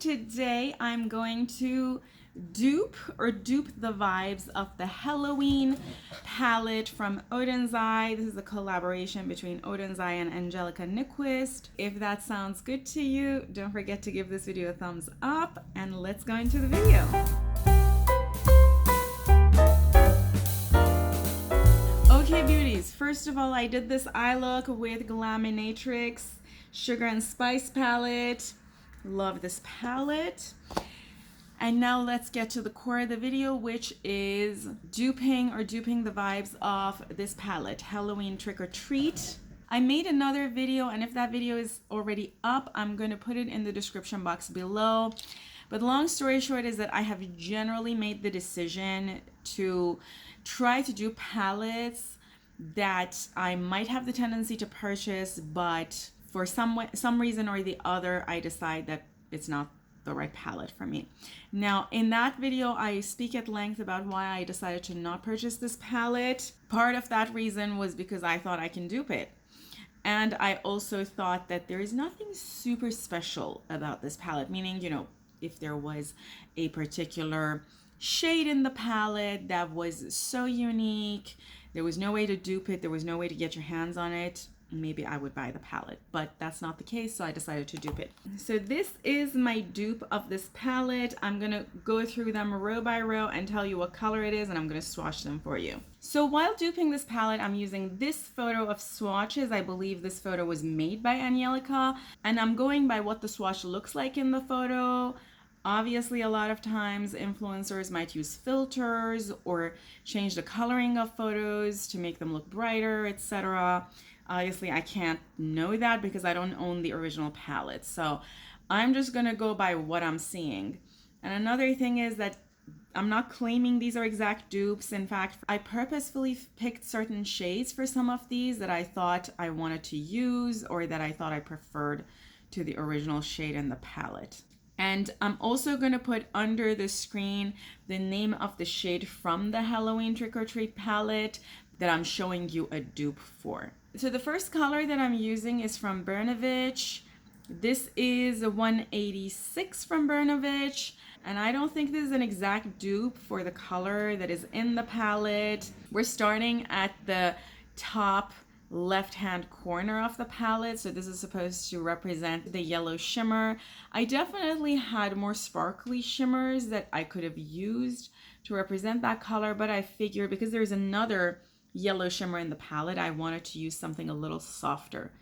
today I'm going to dupe the vibes of the Helaween palette from Oden's Eye. This is a collaboration between Oden's Eye and Angelica Nyqvist. If that sounds good to you, don't forget to give this video a thumbs up and let's go into the video. Okay, beauties, first of all, I did this eye look with Helaween Sugar and Spice palette. Love this palette. And now let's get to the core of the video, which is duping the vibes of this palette, Helaween Trick or Treat. I made another video, and if that video is already up, I'm going to put it in the description box below. But long story short is that I have generally made the decision to try to do palettes that I might have the tendency to purchase, but for some reason or the other, I decide that it's not the right palette for me. Now, in that video, I speak at length about why I decided to not purchase this palette. Part of that reason was because I thought I can dupe it. And I also thought that there is nothing super special about this palette, meaning, you know, if there was a particular shade in the palette that was so unique, there was no way to dupe it, there was no way to get your hands on it, maybe I would buy the palette, but that's not the case, so I decided to dupe it. So this is my dupe of this palette. I'm gonna go through them row by row and tell you what color it is, and I'm gonna swatch them for you. So while duping this palette, I'm using this photo of swatches. I believe this photo was made by Angelica, and I'm going by what the swatch looks like in the photo. Obviously, a lot of times influencers might use filters or change the coloring of photos to make them look brighter, etc. Obviously, I can't know that because I don't own the original palette. So I'm just going to go by what I'm seeing. And another thing is that I'm not claiming these are exact dupes. In fact, I purposefully picked certain shades for some of these that I thought I wanted to use or that I thought I preferred to the original shade in the palette. And I'm also going to put under the screen the name of the shade from the Helaween Trick or Treat palette that I'm showing you a dupe for. So the first color that I'm using is from Beauties. This is a 186 from Beauties, and I don't think this is an exact dupe for the color that is in the palette. We're starting at the top left-hand corner of the palette, so this is supposed to represent the yellow shimmer. I definitely had more sparkly shimmers that I could have used to represent that color, but I figured because there's another yellow shimmer in the palette, I wanted to use something a little softer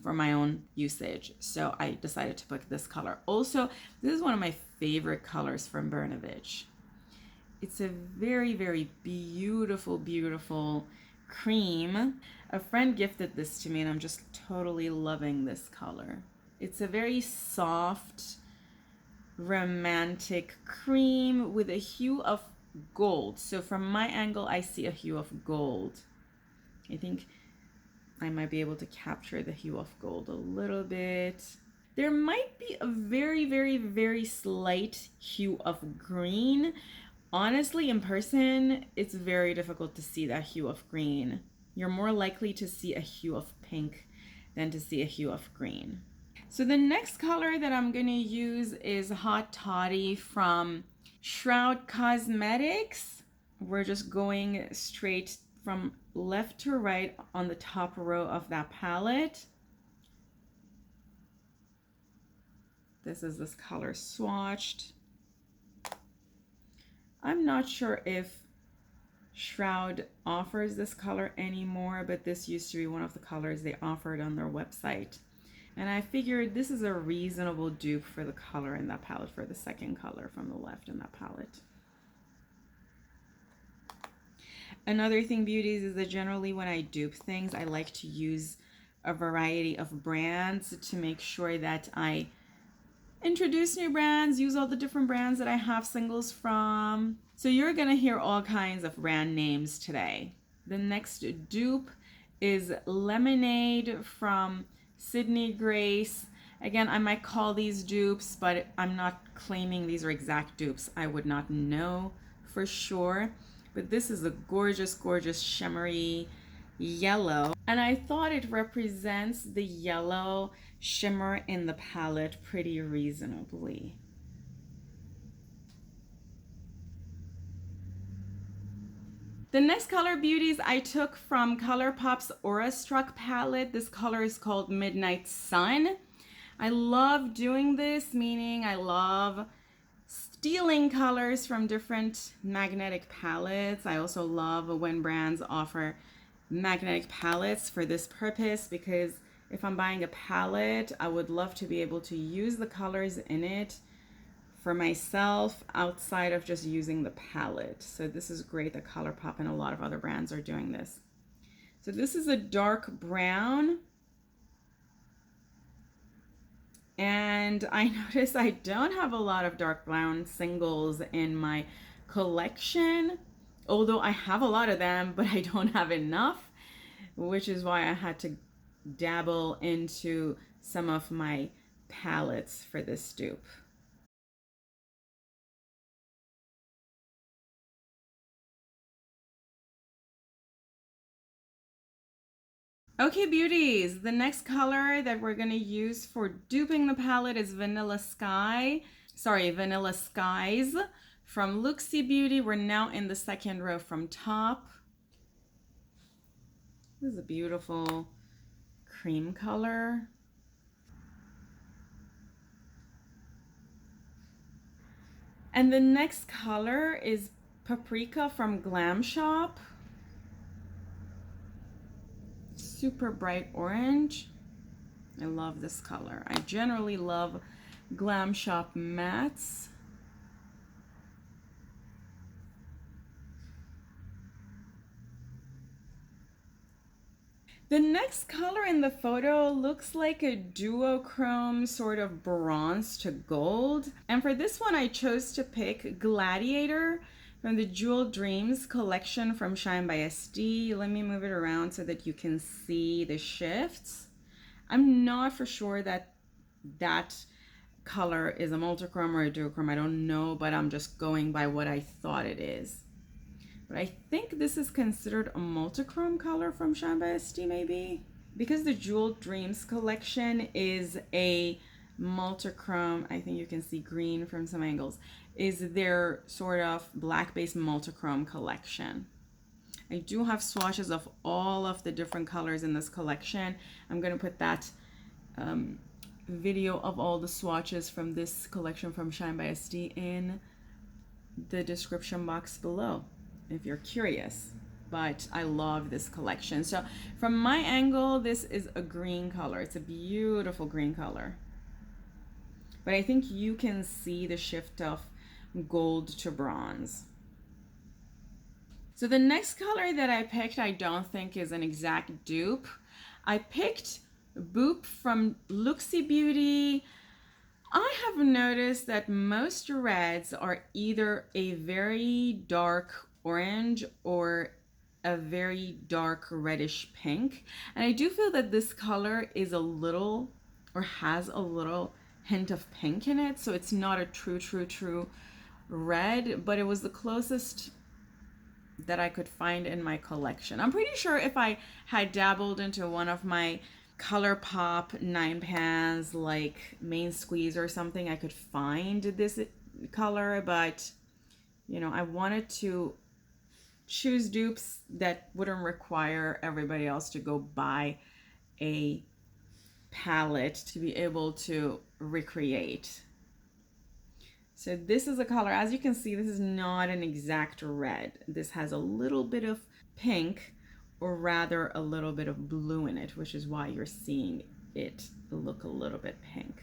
for my own usage, so I decided to pick this color. Also, this is one of my favorite colors from Beauties. It's a very, very beautiful cream. A friend gifted this to me and I'm just totally loving this color. It's a very soft, romantic cream with a hue of gold. So from my angle, I see a hue of gold. I think I might be able to capture the hue of gold a little bit. There might be a very slight hue of green. Honestly, in person, it's very difficult to see that hue of green. You're more likely to see a hue of pink than to see a hue of green. So the next color that I'm going to use is Hot Toddy from Shroud Cosmetics. We're just going straight from left to right on the top row of that palette. This is this color swatched. I'm not sure if Shroud offers this color anymore, but this used to be one of the colors they offered on their website. And I figured this is a reasonable dupe for the color in that palette, for the second color from the left in that palette. Another thing, beauties, is that generally when I dupe things, I like to use a variety of brands to make sure that I introduce new brands, use all the different brands that I have singles from. So you're gonna hear all kinds of brand names today. The next dupe is Lemonade from Sydney Grace. Again, I might call these dupes, but I'm not claiming these are exact dupes. I would not know for sure. But this is a gorgeous shimmery yellow, and I thought it represents the yellow shimmer in the palette pretty reasonably. The next color, Beauties, I took from ColourPop's Aura Struck palette. This color is called Midnight Sun. I love doing this, meaning I love stealing colors from different magnetic palettes. I also love when brands offer magnetic palettes for this purpose, because if I'm buying a palette, I would love to be able to use the colors in it for myself outside of just using the palette. So this is great that ColourPop and a lot of other brands are doing this. So this is a dark brown. And I notice I don't have a lot of dark brown singles in my collection, although I have a lot of them, but I don't have enough, which is why I had to dabble into some of my palettes for this dupe. Okay, beauties, the next color that we're going to use for duping the palette is Vanilla Skies from Luxie Beauty. We're now in the second row from top. This is a beautiful cream color. And the next color is Paprika from Glam Shop. Super bright orange. I love this color. I generally love Glam Shop mattes. The next color in the photo looks like a duochrome sort of bronze to gold. And for this one, I chose to pick Gladiator from the Jewel Dreams collection from Shine by SD. Let me move it around so that you can see the shifts. I'm not for sure that that color is a multichrome or a duochrome. I don't know, but I'm just going by what I thought it is. But I think this is considered a multichrome color from Shine by SD, maybe? Because the Jewel Dreams collection is a multichrome, I think you can see green from some angles, is their sort of black-based multichrome collection. I do have swatches of all of the different colors in this collection. I'm going to put that video of all the swatches from this collection from Shine by SD in the description box below if you're curious. But I love this collection. So from my angle, this is a green color. It's a beautiful green color. But I think you can see the shift of gold to bronze. So the next color that I picked, I don't think is an exact dupe. I picked Boop from Luxie Beauty. I have noticed that most reds are either a very dark orange or a very dark reddish pink. And I do feel that this color is a little, or has a little hint of pink in it. So it's not a true red, but it was the closest that I could find in my collection. I'm pretty sure if I had dabbled into one of my ColourPop 9 pans like Main Squeeze or something, I could find this color, but you know, I wanted to choose dupes that wouldn't require everybody else to go buy a palette to be able to recreate. So this is a color, as you can see, this is not an exact red. This has a little bit of pink, or rather a little bit of blue in it, which is why you're seeing it look a little bit pink.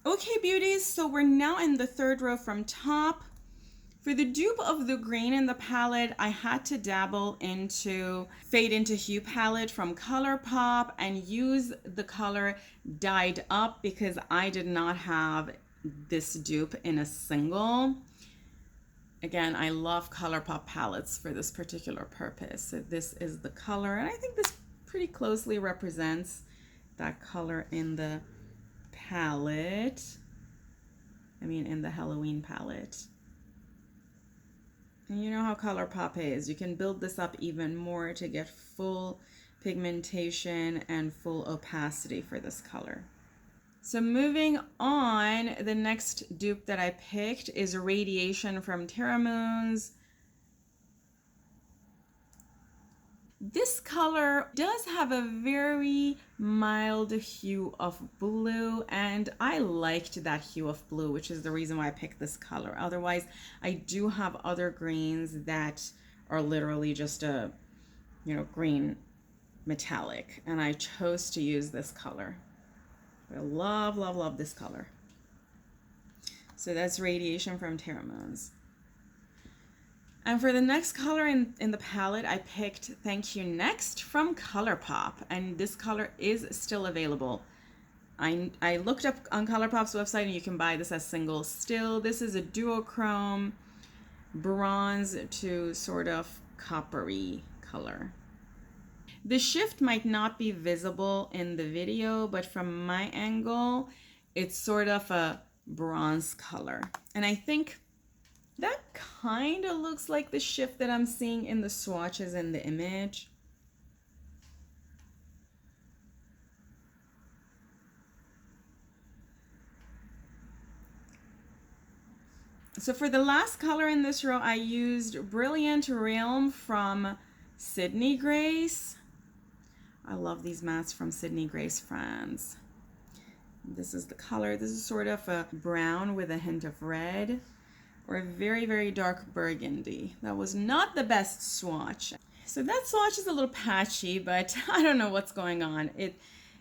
Okay, beauties, so we're now in the third row from top. For the dupe of the green in the palette, I had to dabble into Fade into Hue palette from ColourPop and use the color Dyed Up because I did not have this dupe in a single. Again, I love ColourPop palettes for this particular purpose. So this is the color, and I think this pretty closely represents that color in the palette. I mean, in the Helaween palette. And you know how ColourPop is. You can build this up even more to get full pigmentation and full opacity for this color. So moving on, the next dupe that I picked is Radiation from Terra Moons. This color does have a very mild hue of blue, and I liked that hue of blue, which is the reason why I picked this color. Otherwise, I do have other greens that are literally just a, green metallic, and I chose to use this color. I love, love, love this color. So that's Radiation from Terra Moons. And for the next color in the palette, I picked Thank You Next from ColourPop, and this color is still available. I looked up on ColourPop's website, and you can buy this as single still. This is a duochrome bronze to sort of coppery color. The shift might not be visible in the video, but from my angle, it's sort of a bronze color. And I think that kind of looks like the shift that I'm seeing in the swatches in the image. So for the last color in this row, I used Brilliant Realm from Sydney Grace. I love these mattes from Sydney Grace France. This is the color. This is sort of a brown with a hint of red, or a very, very dark burgundy. That was not the best swatch. So that swatch is a little patchy, but I don't know what's going on.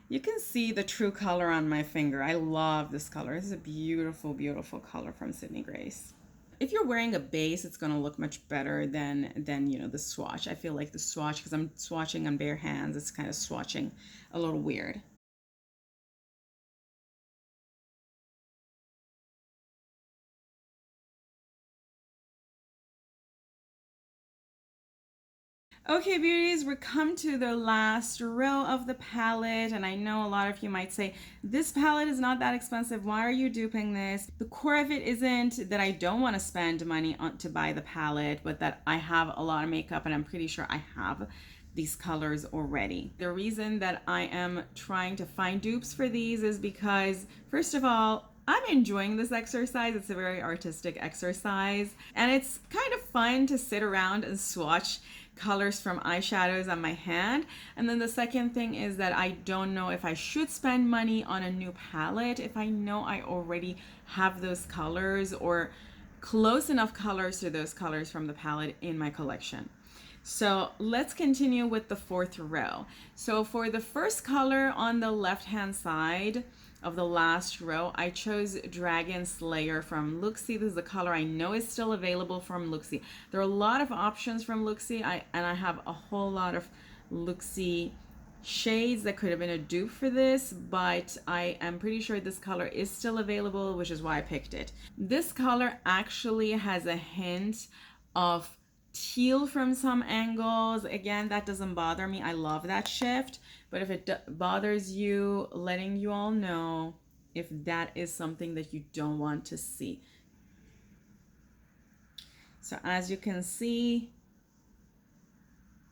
You can see the true color on my finger. I love this color. This is a beautiful, beautiful color from Sydney Grace. If you're wearing a base, it's gonna look much better than the swatch. I feel like the swatch, because I'm swatching on bare hands, it's kind of swatching a little weird. Okay, beauties, we're come to the last row of the palette, and I know a lot of you might say, this palette is not that expensive. Why are you duping this? The core of it isn't that I don't want to spend money to buy the palette, but that I have a lot of makeup, and I'm pretty sure I have these colors already. The reason that I am trying to find dupes for these is because, first of all, I'm enjoying this exercise. It's a very artistic exercise, and it's kind of fun to sit around and swatch colors from eyeshadows on my hand. And then the second thing is that I don't know if I should spend money on a new palette if I know I already have those colors or close enough colors to those colors from the palette in my collection. So let's continue with the fourth row. So for the first color on the left hand side of the last row, I chose Dragon Slayer from Luxie. This is the color I know is still available from Luxie. There are a lot of options from Luxie, and I have a whole lot of Luxie shades that could have been a dupe for this, but I am pretty sure this color is still available, which is why I picked it. This color actually has a hint of teal from some angles. Again, that doesn't bother me. I love that shift, but if it bothers you, letting you all know if that is something that you don't want to see. So as you can see,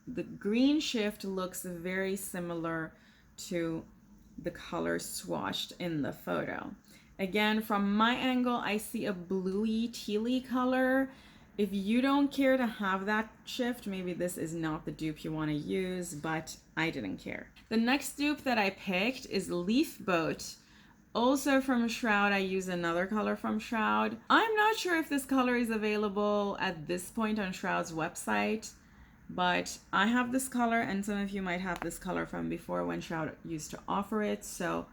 the green shift looks very similar to the color swatched in the photo. Again, from my angle, I see a bluey tealy color. If you don't care to have that shift, maybe this is not the dupe you want to use, but I didn't care. The next dupe that I picked is Leaf Boat. Also from Shroud. I use another color from Shroud. I'm not sure if this color is available at this point on Shroud's website, but I have this color, and some of you might have this color from before when Shroud used to offer it, so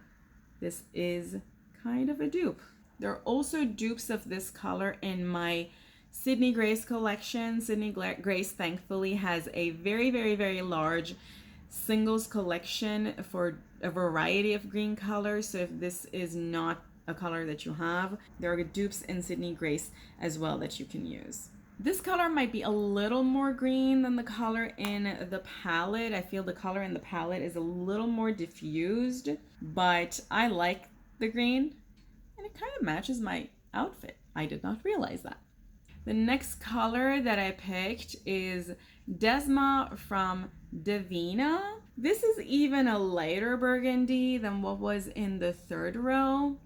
this is kind of a dupe. There are also dupes of this color in my Sydney Grace collection. Sydney Grace thankfully has a very, very, very large singles collection for a variety of green colors. So if this is not a color that you have, there are dupes in Sydney Grace as well that you can use. This color might be a little more green than the color in the palette. I feel the color in the palette is a little more diffused, but I like the green and it kind of matches my outfit. I did not realize that. The next color that I picked is Desma from Divina. This is even a lighter burgundy than what was in the third row.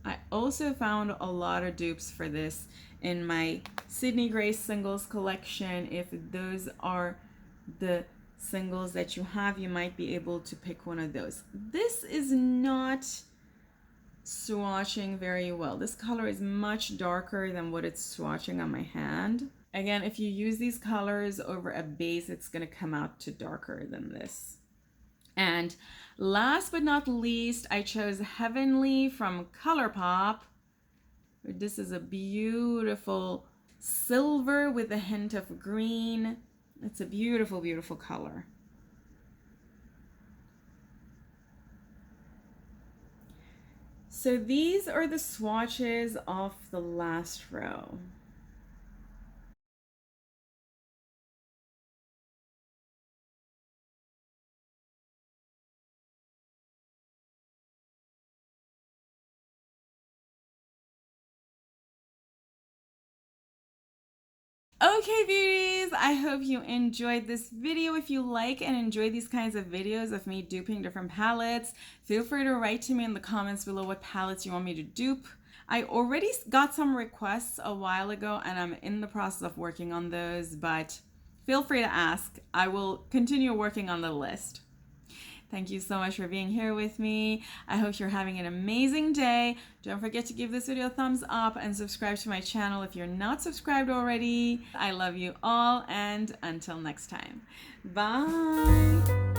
I also found a lot of dupes for this in my Sydney Grace singles collection. If those are the singles that you have, you might be able to pick one of those. This is not swatching very well. This color is much darker than what it's swatching on my hand. Again, if you use these colors over a base, it's going to come out to darker than this. And last but not least, I chose Heavenly from ColourPop. This is a beautiful silver with a hint of green. It's a beautiful, beautiful color. So these are the swatches of the last row. Okay, beauties, I hope you enjoyed this video. If you like and enjoy these kinds of videos of me duping different palettes, feel free to write to me in the comments below what palettes you want me to dupe. I already got some requests a while ago and I'm in the process of working on those, but feel free to ask. I will continue working on the list. Thank you so much for being here with me. I hope you're having an amazing day. Don't forget to give this video a thumbs up and subscribe to my channel if you're not subscribed already. I love you all, and until next time. Bye.